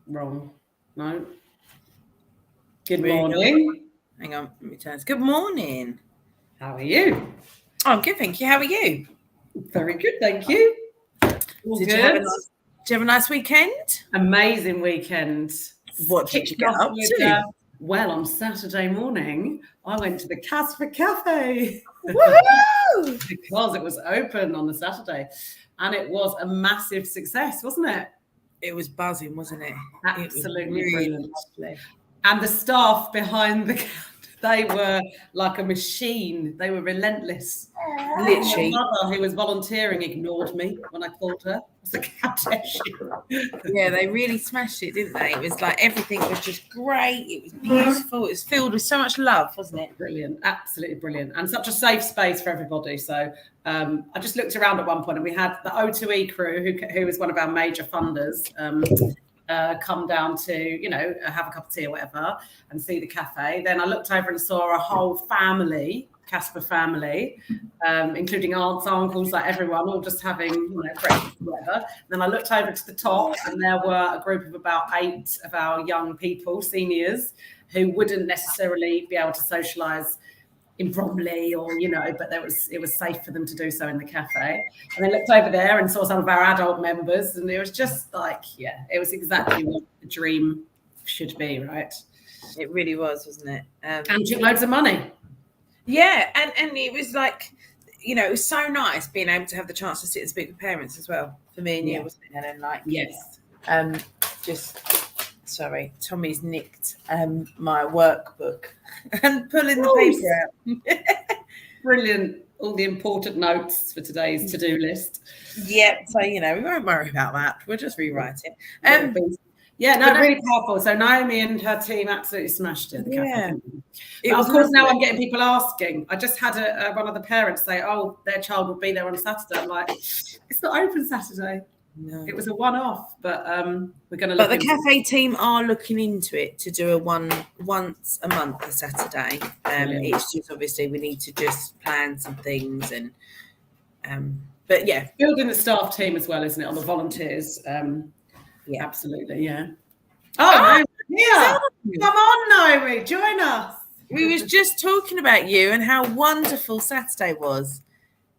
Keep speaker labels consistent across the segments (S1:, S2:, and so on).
S1: Wrong. No. Good morning.
S2: Hang on, let me turn. Good morning.
S1: How are you?
S2: I'm good, thank you. How are you?
S1: Very good, thank you.
S2: Did you have a nice weekend?
S1: Amazing weekend.
S2: What did you get up to?
S1: Well, on Saturday morning, I went to the CASPA cafe.
S2: Woohoo!
S1: Because it was open on the Saturday. And it was a massive success, wasn't it?
S2: It was buzzing, wasn't it?
S1: Absolutely
S2: really
S1: brilliant.
S2: Lovely.
S1: And the staff behind the counter, they were like a machine. They were relentless.
S2: Literally.
S1: My mother, who was volunteering, ignored me when I called her. It's a cat.
S2: Yeah, they really smashed it, didn't they? It was like everything was just great. It was beautiful. It was filled with so much love, wasn't it?
S1: Brilliant. Absolutely brilliant. And such a safe space for everybody. So I just looked around at one point and we had the O2E crew, who was one of our major funders, come down to, have a cup of tea or whatever and see the cafe. Then I looked over and saw a whole family, CASPA family, including aunts, uncles, like everyone, all just having breakfast or whatever. Then I looked over to the top and there were a group of about 8 of our young people, seniors, who wouldn't necessarily be able to socialise in Bromley or, but it was safe for them to do so in the cafe. And I looked over there and saw some of our adult members and it was just like, it was exactly what the dream should be, right?
S2: It really was, wasn't it?
S1: And took loads of money.
S2: Yeah, and it was like, it was so nice being able to have the chance to sit and speak with parents as well. For me and you, wasn't it, Helen? Like,
S1: yes.
S2: Sorry, Tommy's nicked my workbook and pulling the paper out.
S1: Brilliant. All the important notes for today's to-do list.
S2: Yeah, so, we won't worry about that. We'll just rewrite it.
S1: Really powerful. So Naomi and her team absolutely smashed it. Of course, now I'm getting people asking. I just had one of the parents say, "Oh, their child will be there on Saturday." I'm like, "It's not open Saturday." No. It was a one-off, but we're going to.
S2: But the cafe team are looking into it to do once a month, a Saturday. It's just obviously we need to just plan some things and. But yeah,
S1: building the staff team as well, isn't it? On the volunteers. Yeah, absolutely. Yeah. Oh, Naomi, come on, Naomi, join us.
S2: We was just talking about you and how wonderful Saturday was.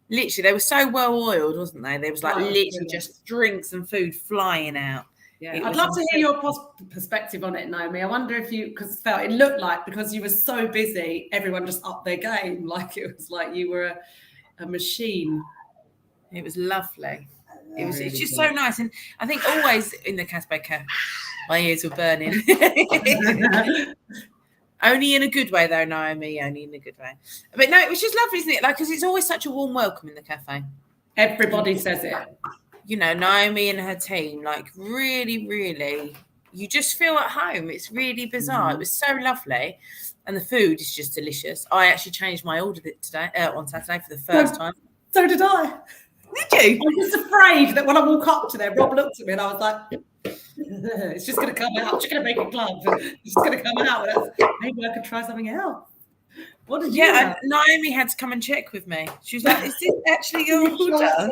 S2: Literally, they were so well oiled, wasn't they? There was literally just drinks and food flying out.
S1: Yeah, I'd love to hear your perspective on it, Naomi. I wonder if because it looked like because you were so busy, everyone just upped their game. Like it was like you were a machine.
S2: It was lovely. It's just so nice. And I think always in the CASPA cafe, my ears were burning. Only in a good way, though, Naomi. Only in a good way. But no, it was just lovely, isn't it? Like, because it's always such a warm welcome in the cafe.
S1: Everybody says it.
S2: Naomi and her team, like, really, really, you just feel at home. It's really bizarre. It was so lovely. And the food is just delicious. I actually changed my order today on Saturday for the first time.
S1: So did I.
S2: Did you?
S1: I'm just afraid that when I walk up to there, Rob looked at me and I was like, it's just going to come out. She's going to make it glove. It's just going to come out. Maybe I could try something else. What did you have?
S2: Naomi had to come and check with me. She was like, is this actually your order?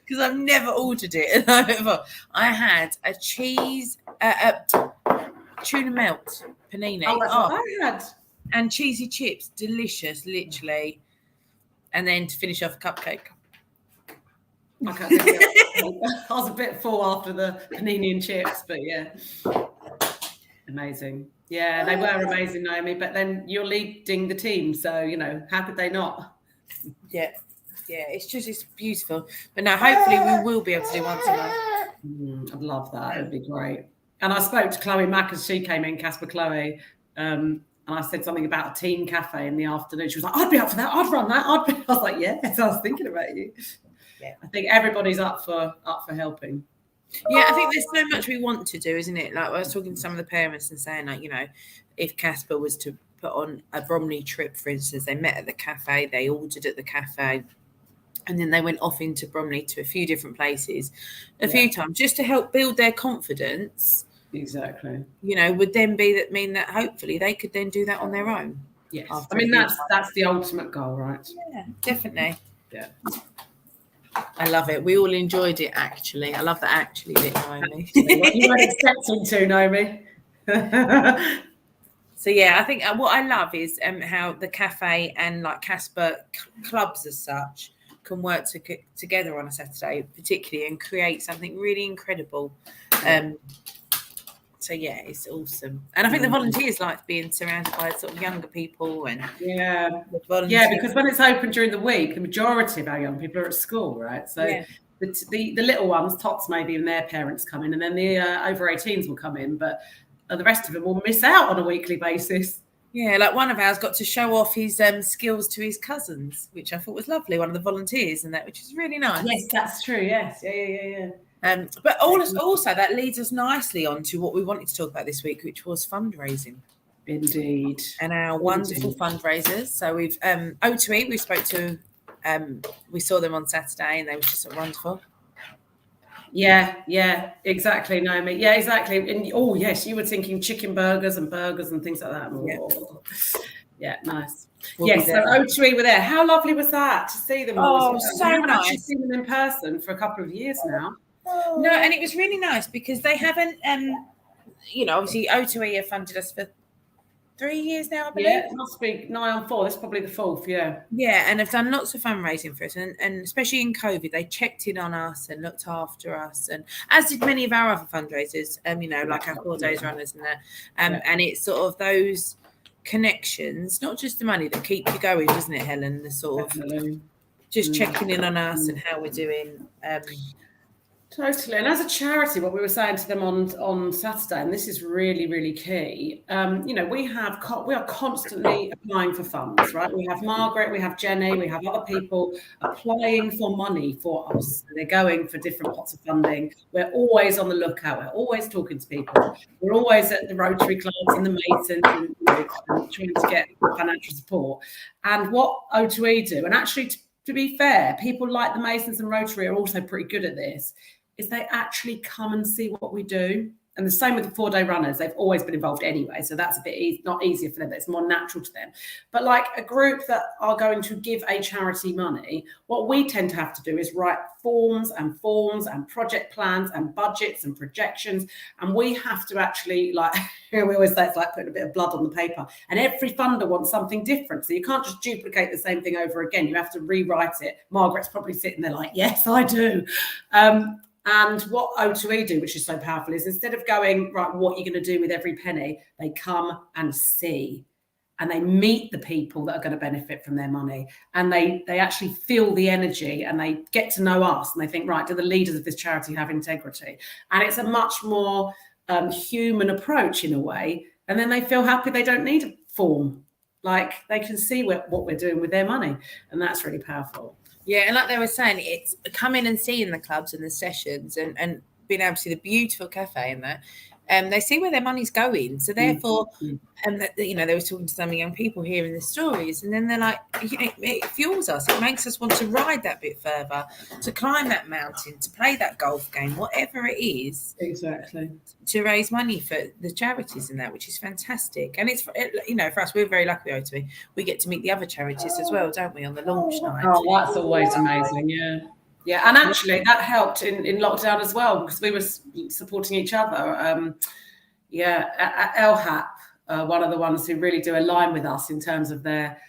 S2: Because I've never ordered it. I had a cheese, tuna melt panini.
S1: Oh, that's what I had.
S2: And cheesy chips. Delicious, literally. And then to finish off, a cupcake.
S1: I was a bit full after the panini and chips, but yeah, amazing. Yeah, they were amazing, Naomi. But then you're leading the team, so how could they not?
S2: Yeah, it's beautiful. But now, hopefully, we will be able to do once a month.
S1: I'd love that. It'd be great. And I spoke to Chloe Mack as she came in, CASPA Chloe, and I said something about a teen cafe in the afternoon. She was like, "I'd be up for that. I'd run that." I was like, "Yes, I was thinking about you." Yeah, I think everybody's up for helping.
S2: Yeah, I think there's so much we want to do, isn't it? Like I was talking to some of the parents and saying, like, if CASPA was to put on a Bromley trip, for instance, they met at the cafe, they ordered at the cafe, and then they went off into Bromley to a few different places a few times just to help build their confidence.
S1: Exactly.
S2: Would then mean that hopefully they could then do that on their own.
S1: Yes. I mean, that's the ultimate goal, right?
S2: Yeah, definitely.
S1: Yeah.
S2: I love it. We all enjoyed it, actually. I love that actually bit, Naomi.
S1: You weren't expecting to, Naomi.
S2: So yeah, I think what I love is how the cafe and like CASPA clubs as such can work together on a Saturday, particularly, and create something really incredible. So yeah, it's awesome, and I think the volunteers like being surrounded by sort of younger people and
S1: because when it's open during the week, the majority of our young people are at school, right? So the little ones, tots maybe, and their parents come in, and then the over 18s will come in, but the rest of them will miss out on a weekly basis.
S2: Yeah, like one of ours got to show off his skills to his cousins, which I thought was lovely. One of the volunteers and that, which is really nice.
S1: Yes, that's true. Yes, yeah.
S2: But also that leads us nicely on to what we wanted to talk about this week, which was fundraising.
S1: Indeed.
S2: And our wonderful fundraisers. So we've O2E, we spoke to, we saw them on Saturday, and they were just wonderful.
S1: Yeah, exactly, Naomi. Yeah, exactly. And oh yes, you were thinking chicken burgers and things like that. Yeah, nice. Yes, so O2E were there. How lovely was that to see them?
S2: Oh, so
S1: I haven't
S2: nice.
S1: actually seen them in person for a couple of years now.
S2: No, and it was really nice because they haven't, obviously O2E have funded us for 3 years now, I believe.
S1: Yeah, it must be nigh on 4. This is probably the 4th, yeah.
S2: Yeah, and have done lots of fundraising for us, and especially in COVID, they checked in on us and looked after us, and as did many of our other fundraisers, like our 4 days runners and that. And it's sort of those connections, not just the money, that keep you going, isn't it, Helen? The sort of just checking in on us and how we're doing.
S1: Totally. And as a charity, what we were saying to them on Saturday, and this is really, really key, we are constantly applying for funds, right? We have Margaret, we have Jenny, we have other people applying for money for us. They're going for different pots of funding. We're always on the lookout. We're always talking to people. We're always at the Rotary clubs and the Masons and trying to get financial support. And what O2E do, and actually to be fair, people like the Masons and Rotary are also pretty good at this, is they actually come and see what we do. And the same with the 4-day runners. They've always been involved anyway. So that's a bit not easier for them, but it's more natural to them. But like a group that are going to give a charity money, what we tend to have to do is write forms and project plans and budgets and projections. And we have to actually, like, we always say it's like putting a bit of blood on the paper. And every funder wants something different. So you can't just duplicate the same thing over again. You have to rewrite it. Margaret's probably sitting there like, yes, I do. And what O2E do, which is so powerful, is instead of going, right, what you're going to do with every penny, they come and see, and they meet the people that are going to benefit from their money, and they actually feel the energy, and they get to know us, and they think, right, do the leaders of this charity have integrity? And it's a much more human approach in a way, and then they feel happy. They don't need a form. Like, they can see what we're doing with their money, and that's really powerful.
S2: Yeah, and like they were saying, it's coming and seeing the clubs and the sessions and being able to see the beautiful cafe and that. They see where their money's going. So therefore, they were talking to some young people hearing the stories, and then they're like, it fuels us. It makes us want to ride that bit further, to climb that mountain, to play that golf game, whatever it is.
S1: Exactly.
S2: To raise money for the charities and that, which is fantastic. And it's, for us, we're very lucky, OTB. We get to meet the other charities as well, don't we, on the launch night?
S1: Oh, that's always amazing, yeah. Yeah, and actually that helped in lockdown as well, because we were supporting each other. At LHAP, one of the ones who really do align with us in terms of their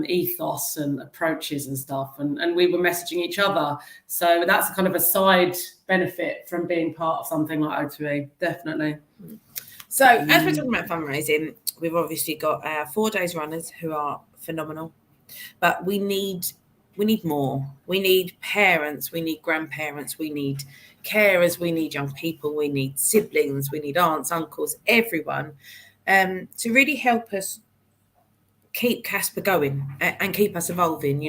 S1: ethos and approaches and stuff, and we were messaging each other. So that's kind of a side benefit from being part of something like O2E, definitely.
S2: So as we're talking about fundraising, we've obviously got our 4 days runners who are phenomenal, but we need more. We need parents, we need grandparents, we need carers, we need young people, we need siblings, we need aunts, uncles, everyone, to really help us keep CASPA going and keep us evolving.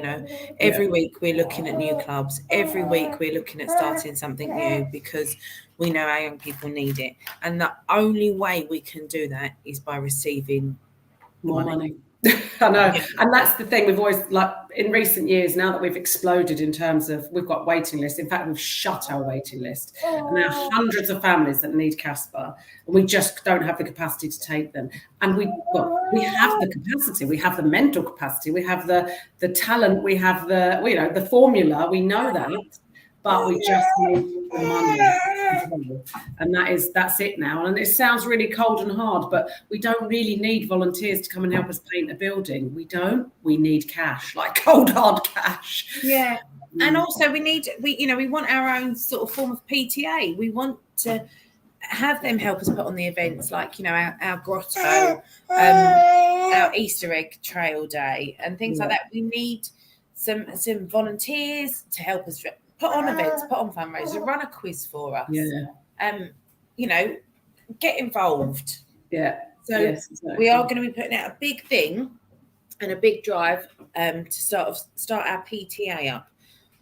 S2: Every week we're looking at new clubs. Every week we're looking at starting something new, because we know our young people need it. And the only way we can do that is by receiving
S1: more money. I know. And that's the thing we've always, like in recent years, now that we've exploded in terms of, we've got waiting lists. In fact, we've shut our waiting list. And there are hundreds of families that need CASPA, and we just don't have the capacity to take them. And we have the capacity, we have the mental capacity, we have the talent, we have the formula, we know that. But we just need the money. And that's it now. And it sounds really cold and hard, but we don't really need volunteers to come and help us paint a building. We don't. We need cash, like cold, hard cash.
S2: Yeah. And also we want our own sort of form of PTA. We want to have them help us put on the events like, our grotto, our Easter egg trail day and things like that. We need some volunteers to help us put on events, put on fundraisers, run a quiz for us. Yeah. Get involved.
S1: Yeah.
S2: So exactly. We are going to be putting out a big thing and a big drive to start our PTA up.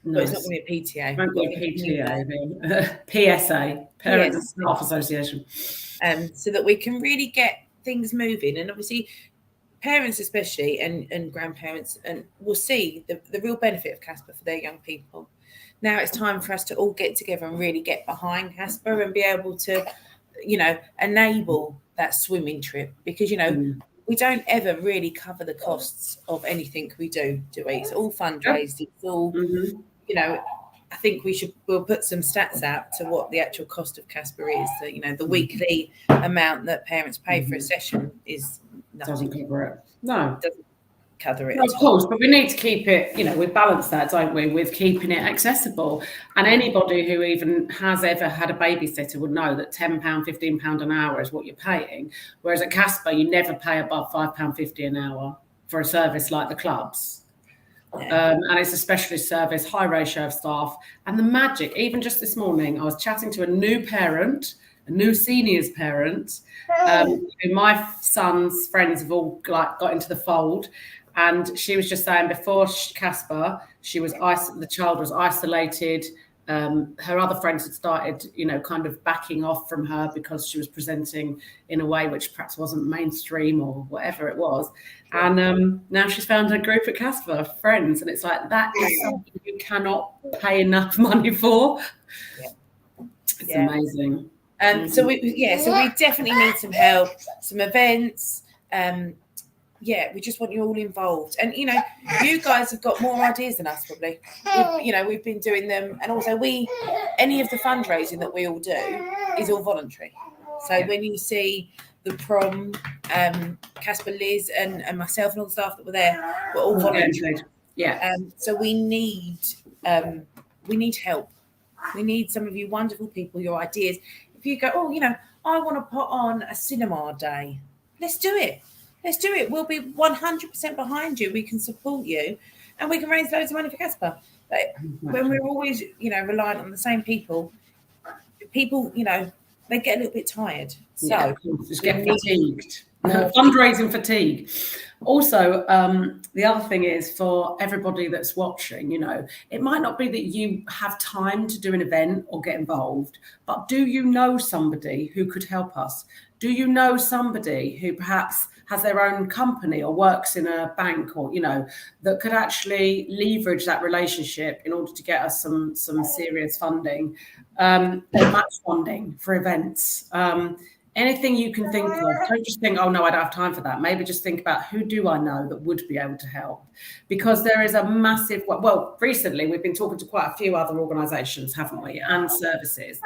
S2: Nice. But it's not going to be a PTA.
S1: It won't be a PTA. PSA, Parent and Staff Association.
S2: So that we can really get things moving. And obviously parents especially and grandparents and will see the real benefit of CASPA for their young people. Now it's time for us to all get together and really get behind CASPA and be able to, enable that swimming trip because, we don't ever really cover the costs of anything we do we? It's all fundraised. It's all, I think we'll put some stats out to what the actual cost of CASPA is. So, the weekly amount that parents pay for a session is nothing.
S1: Doesn't cover it. No.
S2: Doesn't cover it.
S1: No, of course, but we need to keep it, we balance that, don't we, with keeping it accessible. And anybody who even has ever had a babysitter would know that £10, £15 an hour is what you're paying. Whereas at CASPA, you never pay above £5.50 an hour for a service like the clubs. And it's a specialist service, high ratio of staff. And the magic, even just this morning, I was chatting to a new parent, a new seniors parent, who my son's friends have all got into the fold. And she was just saying before CASPA, the child was isolated. Her other friends had started, kind of backing off from her because she was presenting in a way which perhaps wasn't mainstream or whatever it was. And now she's found a group at CASPA of friends. And it's like, that is something you cannot pay enough money for. Yeah. It's amazing.
S2: So we definitely need some help, some events. We just want you all involved. And, you guys have got more ideas than us, probably. We've been doing them. And also any of the fundraising that we all do is all voluntary. So when you see the prom, Casper, Liz and myself and all the staff that were there, were all voluntary.
S1: Yeah.
S2: So we need help. We need some of you wonderful people, your ideas. If you go, I want to put on a cinema day, let's do it. Let's do it. We'll be 100% behind you. We can support you and we can raise loads of money for CASPA. But when we're always, reliant on the same people, they get a little bit tired. So
S1: just get fatigued. Fundraising fatigue. Also, the other thing is for everybody that's watching, it might not be that you have time to do an event or get involved, but do you know somebody who could help us? Do you know somebody who perhaps has their own company or works in a bank or, that could actually leverage that relationship in order to get us some serious funding, or match funding for events? Anything you can think of. Don't just think, oh, no, I don't have time for that. Maybe just think about who do I know that would be able to help? Because there is a massive, recently we've been talking to quite a few other organisations, haven't we, and services.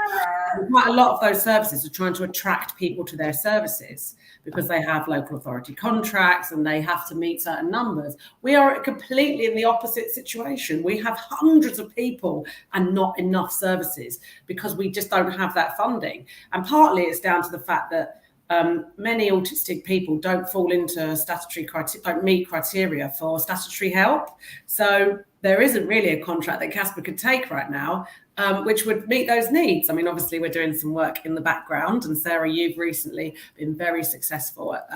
S1: And quite a lot of those services are trying to attract people to their services because they have local authority contracts and they have to meet certain numbers. We are completely in the opposite situation. We have hundreds of people and not enough services because we just don't have that funding. And partly it's down to the fact that many autistic people don't fall into don't meet criteria for statutory help. So there isn't really a contract that CASPA could take right now, which would meet those needs. I mean, obviously, we're doing some work in the background. And Sarah, you've recently been very successful at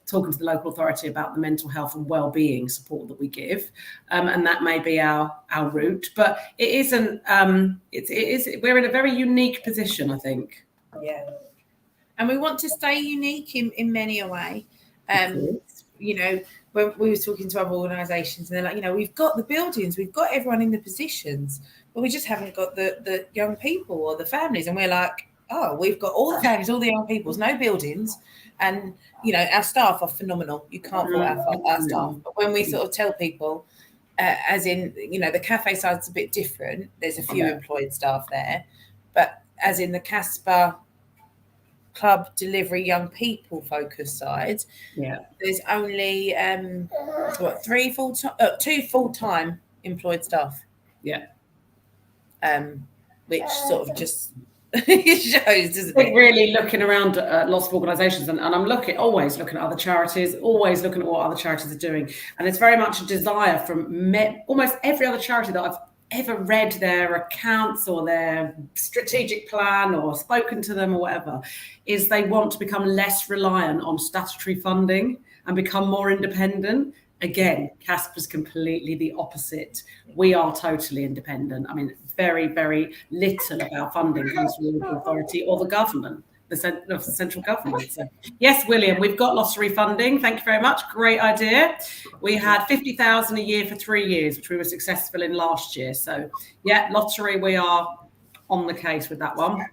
S1: talking to the local authority about the mental health and wellbeing support that we give. And that may be our route. But it isn't, we're in a very unique position, I think.
S2: Yeah. And we want to stay unique in many a way. you know, when we were talking to other organisations, and they're like, you know, we've got the buildings, we've got everyone in the positions, but we just haven't got the young people or the families. And we're like, oh, we've got all the families, all the young peoples, no buildings. And, you know, our staff are phenomenal. You can't fault our staff. But when we sort of tell people, as in, you know, the cafe side's a bit different. There's a few employed staff there. But as in the CASPA club delivery young people focus side, there's only two full-time employed staff. Which sort of just shows, doesn't it?
S1: Really looking around at lots of organisations, and I'm always looking at other charities, always looking at what other charities are doing, and it's very much a desire from almost every other charity that I've ever read their accounts or their strategic plan or spoken to them or whatever, is they want to become less reliant on statutory funding and become more independent. Again, CASPA's completely the opposite. We are totally independent. I mean, very, very little of our funding comes from the local authority or the government, the central government. So, yes, William, we've got lottery funding. Thank you very much. Great idea. We had 50,000 a year for 3 years, which we were successful in last year. So, yeah, lottery, we are on the case with that one.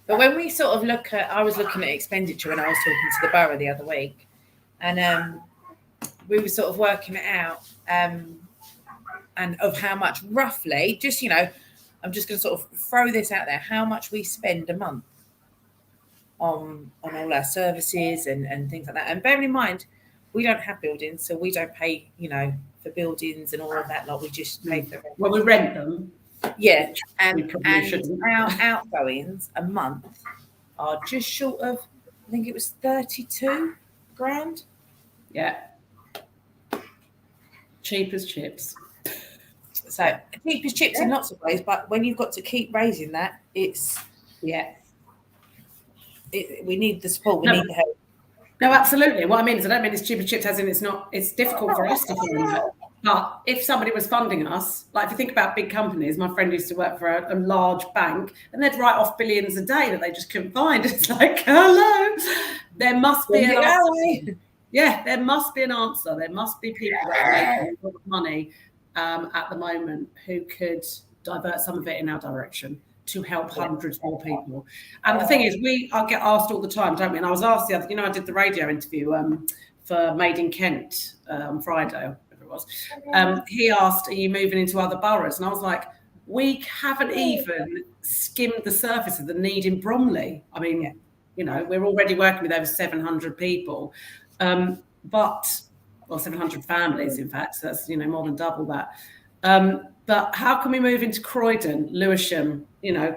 S2: But when we sort of I was looking at expenditure when I was talking to the borough the other week, and we were sort of working it out, and of how much roughly, just, you know, I'm just going to sort of throw this out there, how much we spend a month on all our services and things like that. And bearing in mind, we don't have buildings, so we don't pay, you know, for buildings and all of that. Like, we just pay for rent.
S1: Well, we rent them.
S2: Yeah, and our outgoings a month are just short of, I think it was 32 grand.
S1: Yeah. Cheap as chips.
S2: So cheap as chips in lots of ways, but when you've got to keep raising that, it's we need the support, we need the help.
S1: No, absolutely. What I mean is, I don't mean it's cheap as chips as in it's difficult for us to find that. But if somebody was funding us, like if you think about big companies, my friend used to work for a large bank, and they'd write off billions a day that they just couldn't find. It's like, hello, there must be an answer. Yeah, there must be an answer. There must be people that are making a lot of money at the moment who could divert some of it in our direction to help hundreds more people. And the thing is, I get asked all the time, don't we? And I was asked the other, I did the radio interview for Made in Kent on Friday, whatever it was. He asked, are you moving into other boroughs? And I was like, we haven't even skimmed the surface of the need in Bromley. I mean, we're already working with over 700 people. But 700 families, in fact, so that's, more than double that. But how can we move into Croydon, Lewisham,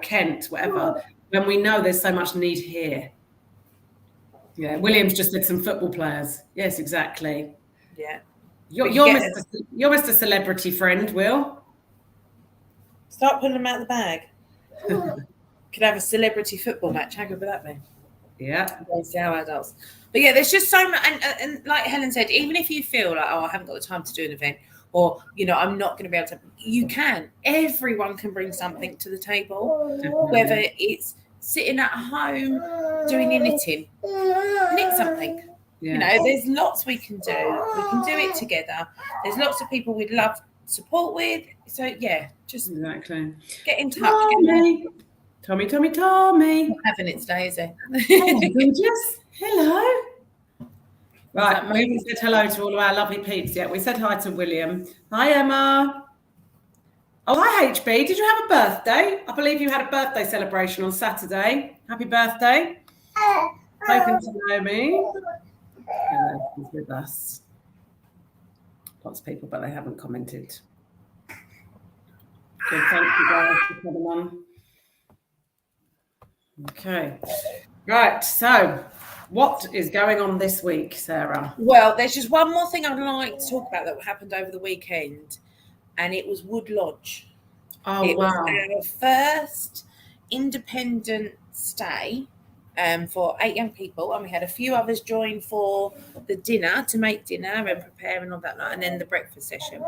S1: Kent, whatever, when we know there's so much need here? Yeah, William's just said some football players. Yes, exactly.
S2: Yeah.
S1: You're Mr. Celebrity Friend, Will.
S2: Start putting them out of the bag. Could have a celebrity football match. How good would that be?
S1: Yeah.
S2: Against our adults. But yeah, there's just so much, and like Helen said, even if you feel like, I haven't got the time to do an event, or I'm not going to be able to, you can. Everyone can bring something to the table. Definitely. Whether it's sitting at home doing your knitting, knit something. Yeah. There's lots we can do. We can do it together. There's lots of people we'd love support with. So yeah, just
S1: exactly
S2: get in touch.
S1: Tommy.
S2: Not having it today, is it?
S1: Gorgeous. Hello. Right, we said hello to all of our lovely peeps. Yeah, we said hi to William. Hi, Emma. Oh, hi, HB. Did you have a birthday? I believe you had a birthday celebration on Saturday. Happy birthday. Hoping to know me. Hello, he's with us. Lots of people, but they haven't commented. Good, thank you guys for coming on. Okay. Right, so what is going on this week, Sarah?
S2: Well, there's just one more thing I'd like to talk about that happened over the weekend, and it was Wood Lodge.
S1: Oh,
S2: it
S1: wow.
S2: was our first independent stay for 8 young people, and we had a few others join for the dinner, to make dinner and prepare and all that, and then the breakfast session.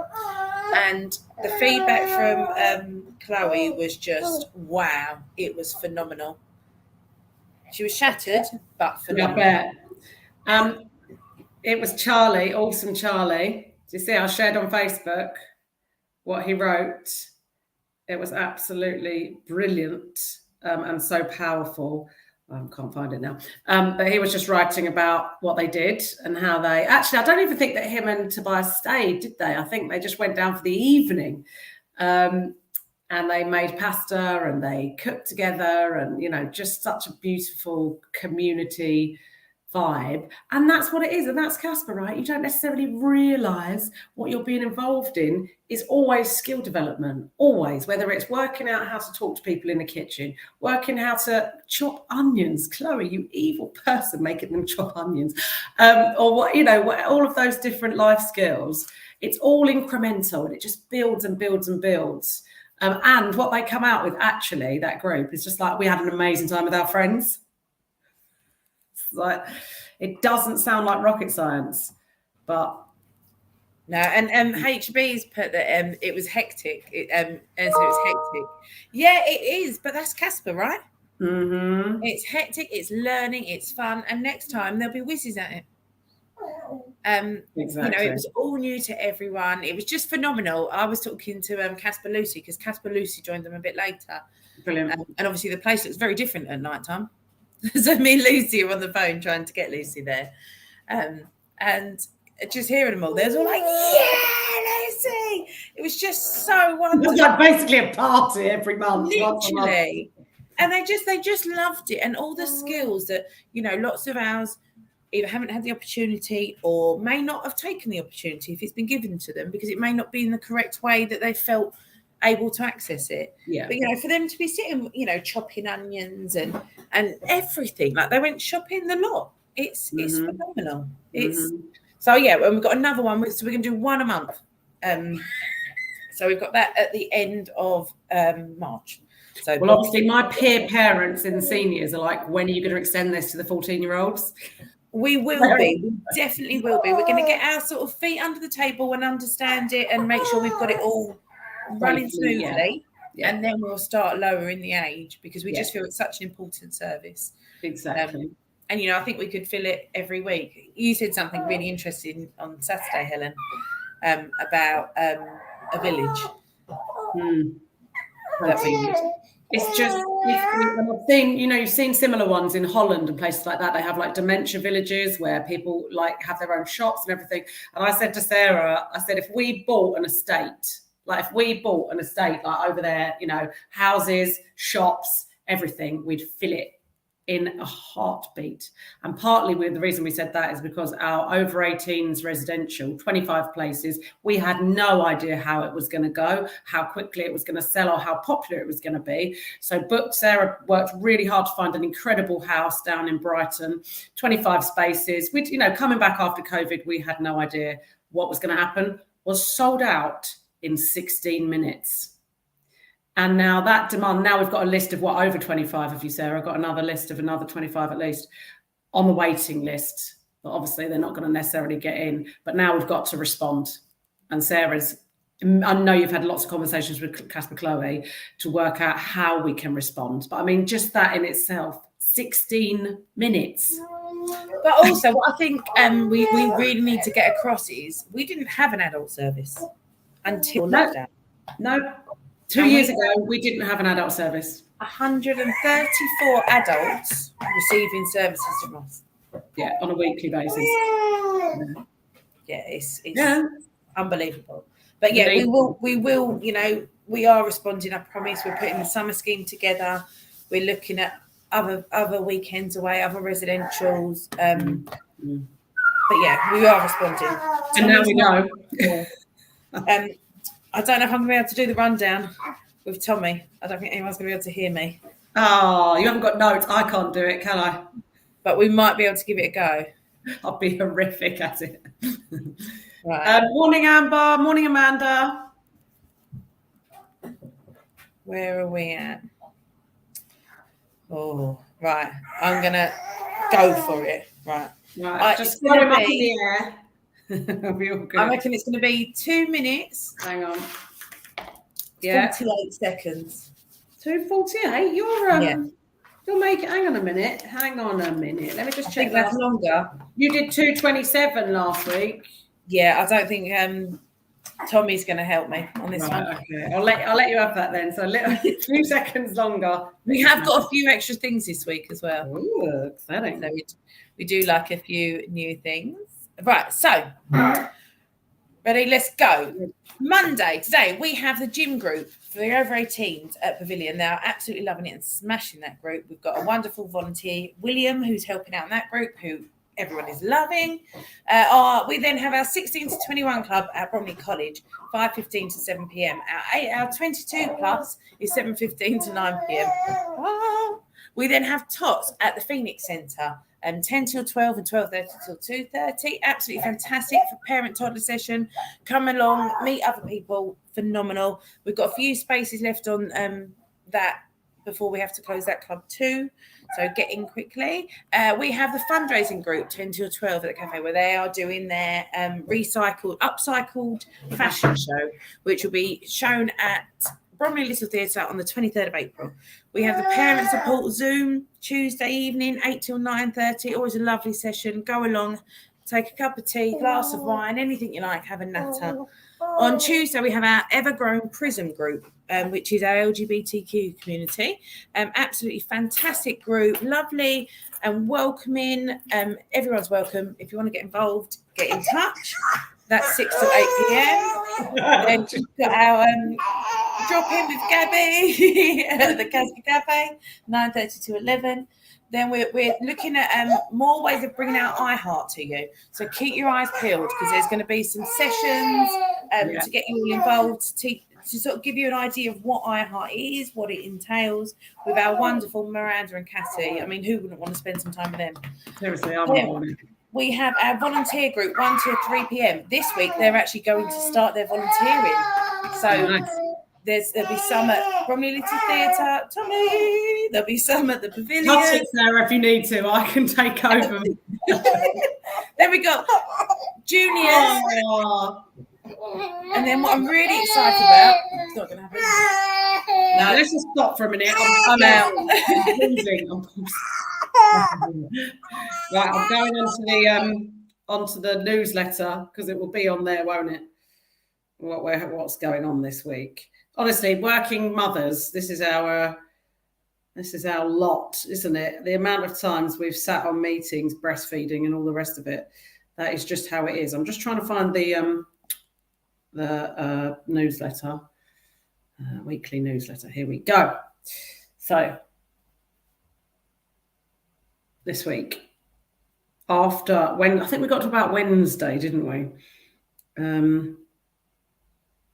S2: And the feedback from Chloe was just, wow, it was phenomenal. She was shattered, but phenomenal.
S1: I bet. It was Charlie, awesome Charlie. Do you see? I shared on Facebook what he wrote. It was absolutely brilliant and so powerful. I can't find it now. But he was just writing about what they did and how they actually, I don't even think that him and Tobias stayed, did they? I think they just went down for the evening. And they made pasta and they cooked together, and, you know, just such a beautiful community vibe. And that's what it is. And that's CASPA, right? You don't necessarily realize what you're being involved in is always skill development, always, whether it's working out how to talk to people in the kitchen, working how to chop onions. Chloe, you evil person, making them chop onions, or what, you know, all of those different life skills. It's all incremental and it just builds and builds and builds. And what they come out with, actually, that group is just like, we had an amazing time with our friends. Like, it doesn't sound like rocket science, but
S2: no. And HB's put that it was hectic. And so it was hectic. Yeah, it is, but that's CASPA, right?
S1: Mm-hmm.
S2: It's hectic, it's learning, it's fun, and next time there'll be whizzes at it.
S1: Exactly.
S2: You know, it was all new to everyone. It was just phenomenal. I was talking to CASPA Lucy, because CASPA Lucy joined them a bit later.
S1: Brilliant.
S2: And obviously the place looks very different at night time. So me and Lucy are on the phone trying to get Lucy there. And just hearing them all, there's all like, yeah, Lucy. It was just so wonderful.
S1: It was like basically a party every month.
S2: Literally. And they just loved it. And all the skills that, you know, lots of ours either haven't had the opportunity or may not have taken the opportunity if it's been given to them, because it may not be in the correct way that they felt able to access it.
S1: Yeah.
S2: But, you know, for them to be sitting, you know, chopping onions and everything, like they went shopping the lot. It's phenomenal. It's so, yeah, and we've got another one, so we're going to do one a month. So we've got that at the end of March. So,
S1: well, obviously my peer parents in the seniors are like, when are you going to extend this to the 14-year-olds?
S2: We will be. We definitely will be. We're going to get our sort of feet under the table and understand it and make sure we've got it all running smoothly. Yeah. And then we'll start lowering the age, because we just feel it's such an important service.
S1: Exactly.
S2: And, you know, I think we could fill it every week. You said something really interesting on Saturday, Helen, about a village.
S1: It's just, I've seen, you know, you've seen similar ones in Holland and places like that. They have like dementia villages where people like have their own shops and everything. And I said to Sarah, I said, if we bought an estate like over there, you know, houses, shops, everything, we'd fill it in a heartbeat. And partly the reason we said that is because our over 18s residential, 25 places, we had no idea how it was going to go, how quickly it was going to sell, or how popular it was going to be. So Sarah worked really hard to find an incredible house down in Brighton, 25 spaces. We'd, you know, coming back after COVID, we had no idea what was going to happen, was sold out in 16 minutes. And now that demand, now we've got a list of over 25 of you, Sarah. I've got another list of another 25 at least on the waiting list. But obviously they're not going to necessarily get in. But now we've got to respond. And Sarah's, I know you've had lots of conversations with CASPA Chloe to work out how we can respond. But I mean, just that in itself, 16 minutes.
S2: But also what I think we really need to get across is we didn't have an adult service until lockdown.
S1: No. 2 years ago, we didn't have an adult service.
S2: 134 adults receiving services from us.
S1: Yeah, on a weekly basis.
S2: Yeah, it's unbelievable. But yeah, we will, you know, we are responding, I promise. We're putting the summer scheme together. We're looking at other weekends away, other residentials. But yeah, we are responding.
S1: And now we know.
S2: I don't know if I'm going to be able to do the rundown with Tommy. I don't think anyone's going to be able to hear me.
S1: Oh, you haven't got notes. I can't do it, can I?
S2: But we might be able to give it a go.
S1: I'll be horrific at it.
S2: Right.
S1: Morning, Amber. Morning, Amanda.
S2: Where are we at? Oh, right. I'm going to go for it. Right.
S1: Just throw him up in the air. Be all good.
S2: I reckon it's going to be 2 minutes.
S1: Hang on. Yeah.
S2: 48 seconds.
S1: 2:48. You're You'll make it. Hang on a minute. Let me just check.
S2: I think that's longer.
S1: You did 2:27 last week.
S2: Yeah, I don't think Tommy's going to help me on this one.
S1: Okay, I'll let you have that then. So a few seconds longer.
S2: We have got a few extra things this week as well.
S1: Ooh, exciting.
S2: So we do like a few new things. Right, so ready? Let's go. Monday, today, we have the gym group for the over 18s at Pavilion. They're absolutely loving it and smashing that group. We've got a wonderful volunteer, William, who's helping out in that group, who everyone is loving. We then have our 16 to 21 club at Bromley College, 5:15 to 7 p.m. Our 22 plus is 7:15 to 9 p.m. We then have TOTS at the Phoenix Centre, 10 till 12 and 12:30 till 2:30. Absolutely fantastic for parent-toddler session. Come along, meet other people. Phenomenal. We've got a few spaces left on that before we have to close that club too. So get in quickly. We have the fundraising group 10 till 12 at the cafe, where they are doing their upcycled fashion show, which will be shown at Bromley Little Theatre on the 23rd of April. We have the parent support Zoom Tuesday evening, 8 till 9:30. Always a lovely session. Go along, take a cup of tea, glass of wine, anything you like, have a natter. On Tuesday, we have our Evergrown Prism group, which is our LGBTQ community. Absolutely fantastic group, lovely and welcoming. Everyone's welcome. If you want to get involved, get in touch. That's 6 till 8 p.m. Then we've got our drop in with Gabby at the CASPA Cafe, 9:30 to 11. Then we're looking at more ways of bringing out iHeart to you. So keep your eyes peeled, because there's going to be some sessions to get you all involved, to sort of give you an idea of what iHeart is, what it entails, with our wonderful Miranda and Cassie. I mean, who wouldn't want to spend some time with them?
S1: Seriously, I'm on.
S2: We have our volunteer group, 1 to 3 p.m. This week, they're actually going to start their volunteering. So nice. There'll be some at Bromley Little Theatre. Tommy, there'll be some at the Pavilion.
S1: I'll sit there if you need to. I can take over.
S2: Then we got juniors. Oh. And then what I'm really excited about, it's not going to happen.
S1: No, let's just stop for a minute. I'm out. Right, I'm going onto the newsletter, because it will be on there, won't it? What's going on this week? Honestly, working mothers, this is our lot, isn't it? The amount of times we've sat on meetings, breastfeeding and all the rest of it. That is just how it is. I'm just trying to find the newsletter, weekly newsletter. Here we go. So this week, I think we got to about Wednesday, didn't we?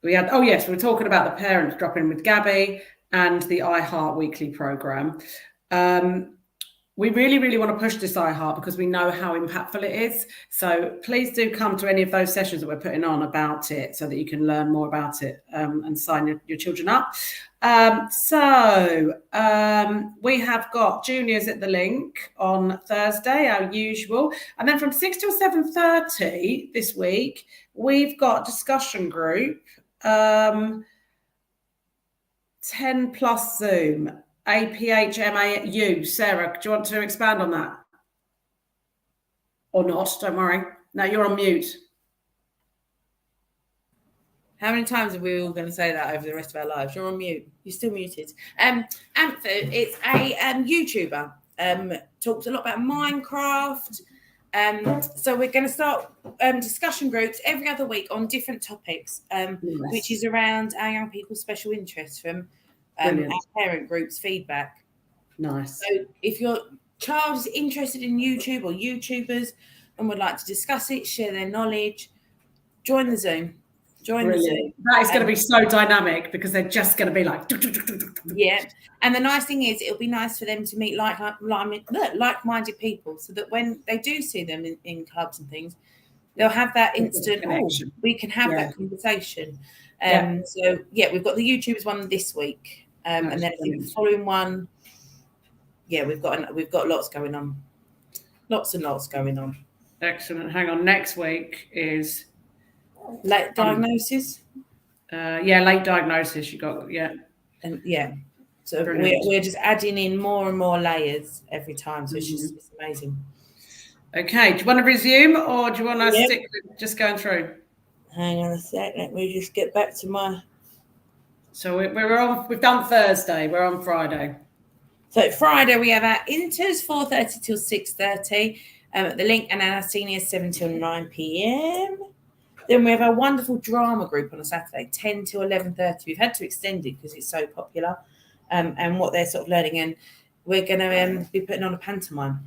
S1: We had, we're talking about the parents dropping in with Gabby and the iHeart weekly program. We really, really want to push this iHeart, because we know how impactful it is. So please do come to any of those sessions that we're putting on about it, so that you can learn more about it and sign your children up. We have got juniors at the link on Thursday, our usual. And then from 6 till 7:30 this week, we've got discussion group, 10 plus Zoom. APHMAU. Sarah, do you want to expand on that? Or not? Don't worry. No, you're on mute.
S2: How many times are we all going to say that over the rest of our lives? You're on mute. You're still muted. Anthu, it's a YouTuber. Talks a lot about Minecraft. So we're going to start discussion groups every other week on different topics, which is around our young people's special interests from our parent group's feedback.
S1: Nice.
S2: So if your child is interested in YouTube or YouTubers and would like to discuss it, share their knowledge, join the Zoom.
S1: That is going to be so dynamic, because they're just going to be like...
S2: Yeah. And the nice thing is, it'll be nice for them to meet like-minded people, so that when they do see them in clubs and things, they'll have that instant connection. We can have that conversation. So, we've got the YouTubers one this week. And then I think the following one, we've got lots going on. Lots and lots going on.
S1: Excellent. Hang on. Next week is...
S2: late diagnosis.
S1: Late diagnosis. You got,
S2: And So we're just adding in more and more layers every time. So it's amazing.
S1: Okay, do you want to resume or do you want to stick with just going through?
S2: Hang on a sec. Let me just get back to my.
S1: So we've done Thursday. We're on Friday.
S2: So Friday we have our inters 4:30 till 6:30. The link and our seniors 7 till 9 p.m. Then we have our wonderful drama group on a Saturday 10 till 11:30. We've had to extend it because it's so popular, and what they're sort of learning. And we're going to be putting on a pantomime.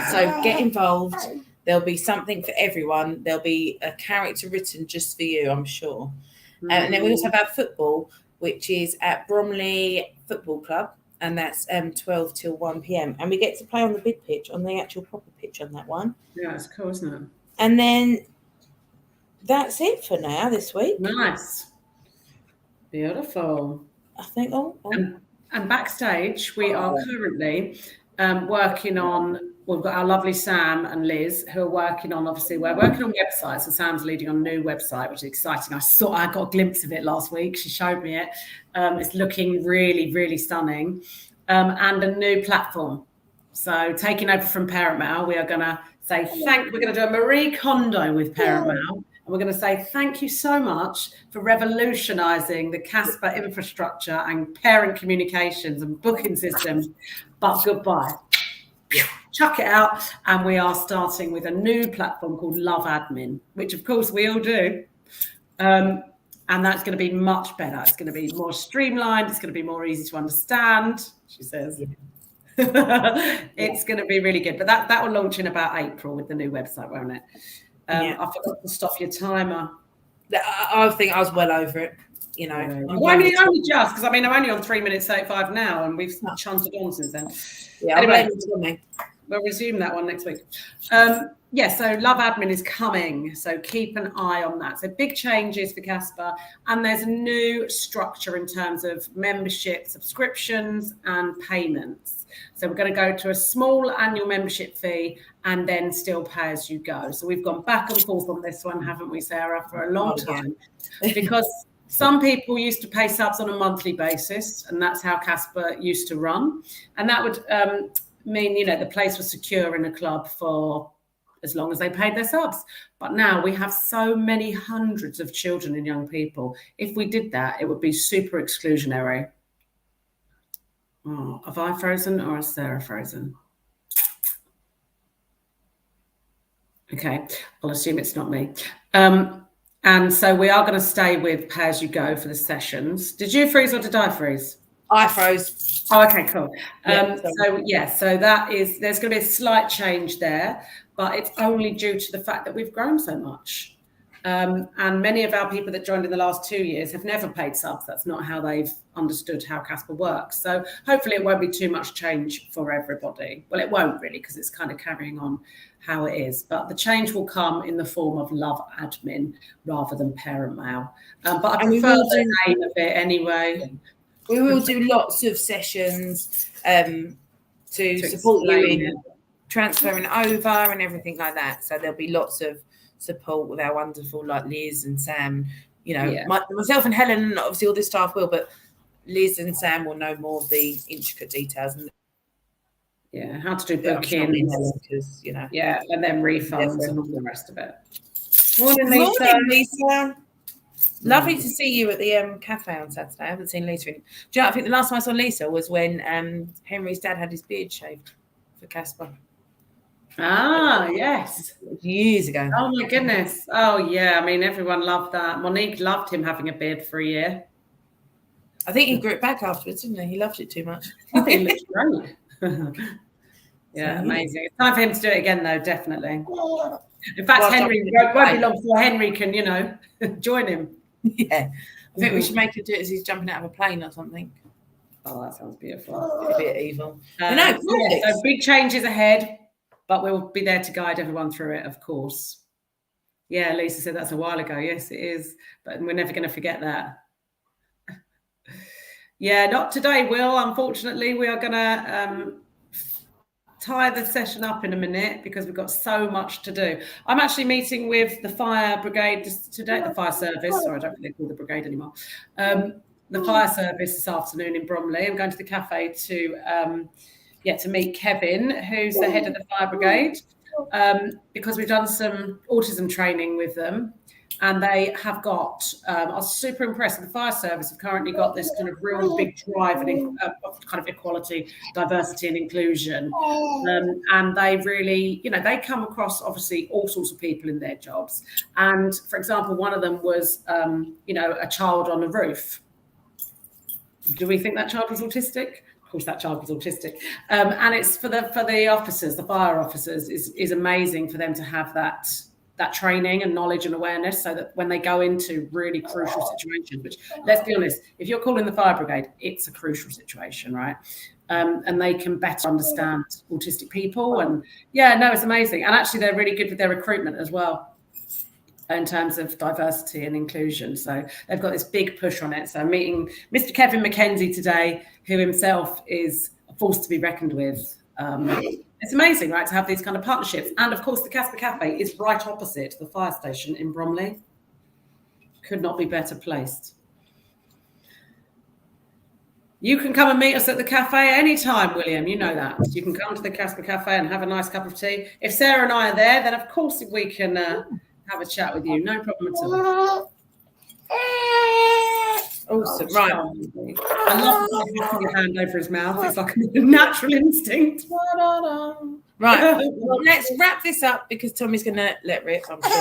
S2: So get involved. There'll be something for everyone. There'll be a character written just for you, I'm sure. And then we also have our football, which is at Bromley Football Club, and that's 12 till 1 p.m. And we get to play on the big pitch, on the actual proper pitch on that one.
S1: Yeah, it's cool, isn't it?
S2: And then that's it for now this week.
S1: Nice. Beautiful.
S2: I think.
S1: And backstage, we are currently working on. We've got our lovely Sam and Liz who are working on. Obviously, we're working on websites. So Sam's leading on a new website, which is exciting. I got a glimpse of it last week. She showed me it. It's looking really, really stunning, and a new platform. So taking over from Paramount, we are going to say we're going to do a Marie Kondo with Paramount. We're going to say thank you so much for revolutionising the CASPA infrastructure and parent communications and booking systems. But goodbye. Chuck it out. And we are starting with a new platform called Love Admin, which of course we all do. And that's going to be much better. It's going to be more streamlined. It's going to be more easy to understand, she says. It's going to be really good. But that will launch in about April with the new website, won't it? I forgot to stop your timer.
S2: I think I was well over it. You know,
S1: only just because I'm only on 3 minutes 35 now, and we've chanted on since then.
S2: Yeah,
S1: anyway, we'll resume that one next week. So Love Admin is coming, so keep an eye on that. So big changes for CASPA, and there's a new structure in terms of membership, subscriptions, and payments. So we're going to go to a small annual membership fee and then still pay as you go. So we've gone back and forth on this one, haven't we, Sarah, for a long time? Because some people used to pay subs on a monthly basis, and that's how CASPA used to run. And that would mean, the place was secure in a club for as long as they paid their subs. But now we have so many hundreds of children and young people. If we did that, it would be super exclusionary. Oh, have I frozen or is Sarah frozen? Okay, I'll assume it's not me. And so we are going to stay with pay as you go for the sessions. Did you freeze or did I freeze?
S2: I froze.
S1: Oh, okay, cool. So that is, there's going to be a slight change there, but it's only due to the fact that we've grown so much. And many of our people that joined in the last 2 years have never paid subs. That's not how they've understood how CASPA works. So hopefully it won't be too much change for everybody. Well, it won't really, because it's kind of carrying on how it is. But the change will come in the form of Love Admin rather than Parent Mail. But I prefer the name of it anyway.
S2: We will do lots of sessions to support you in transferring over and everything like that. So there'll be lots of support with our wonderful Liz and Sam. Myself and Helen, obviously all the staff will, but Liz and Sam will know more of the intricate details and
S1: how to do bookings, and then refunds and all the rest of it.
S2: Morning, Lisa. Lovely to see you at the cafe on Saturday. I haven't seen Lisa I think the last time I saw Lisa was when Henry's dad had his beard shaved for CASPA.
S1: Ah, yes.
S2: Years ago.
S1: Oh, my goodness. Oh, yeah. Everyone loved that. Monique loved him having a beard for a year.
S2: I think he grew it back afterwards, didn't he? He loved it too much.
S1: I think it looks great. Amazing. It's time for him to do it again, though, definitely. In fact, Henry won't be long before Henry can, join him.
S2: Yeah. I think we should make him do it as he's jumping out of a plane or something.
S1: Oh, that sounds beautiful.
S2: A bit evil.
S1: So big changes ahead. But we'll be there to guide everyone through it, of course. Yeah, Lisa said that's a while ago. Yes, it is. But we're never going to forget that. Not today, Will. Unfortunately, we are going to tie the session up in a minute because we've got so much to do. I'm actually meeting with the fire brigade today, the fire service. Sorry, I don't think they call the brigade anymore. the fire service this afternoon in Bromley. I'm going to the cafe to meet Kevin, who's the head of the fire brigade, because we've done some autism training with them. And they have got, I was super impressed with the fire service. Have currently got this kind of real big drive and kind of equality, diversity and inclusion. And they really, they come across obviously all sorts of people in their jobs. And for example, one of them was, a child on the roof. Do we think that child was autistic? Of course, that child was autistic. And it's for the officers, the fire officers, is amazing for them to have that training and knowledge and awareness, so that when they go into really crucial situations, which, let's be honest, if you're calling the fire brigade, it's a crucial situation, right? And they can better understand autistic people. And it's amazing. And actually, they're really good with their recruitment as well, in terms of diversity and inclusion. So they've got this big push on it. So I'm meeting Mr. Kevin McKenzie today, who himself is a force to be reckoned with. It's amazing, right, to have these kind of partnerships. And of course, the CASPA Cafe is right opposite the fire station in Bromley. Could not be better placed. You can come and meet us at the cafe anytime, William. You know that. You can come to the CASPA Cafe and have a nice cup of tea. If Sarah and I are there, then of course we can have a chat with you. No problem at all.
S2: Awesome. Right.
S1: I love putting your hand over his mouth. It's like a natural instinct.
S2: Right. Well, let's wrap this up because Tommy's going to let rip, I'm sure.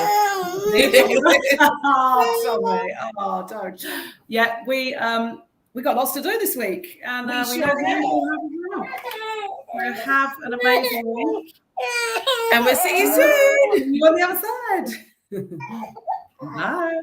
S1: Tommy. Oh, don't. Yeah, we got lots to do this week. And we have an amazing week.
S2: And we'll see you soon.
S1: On the other side. Bye.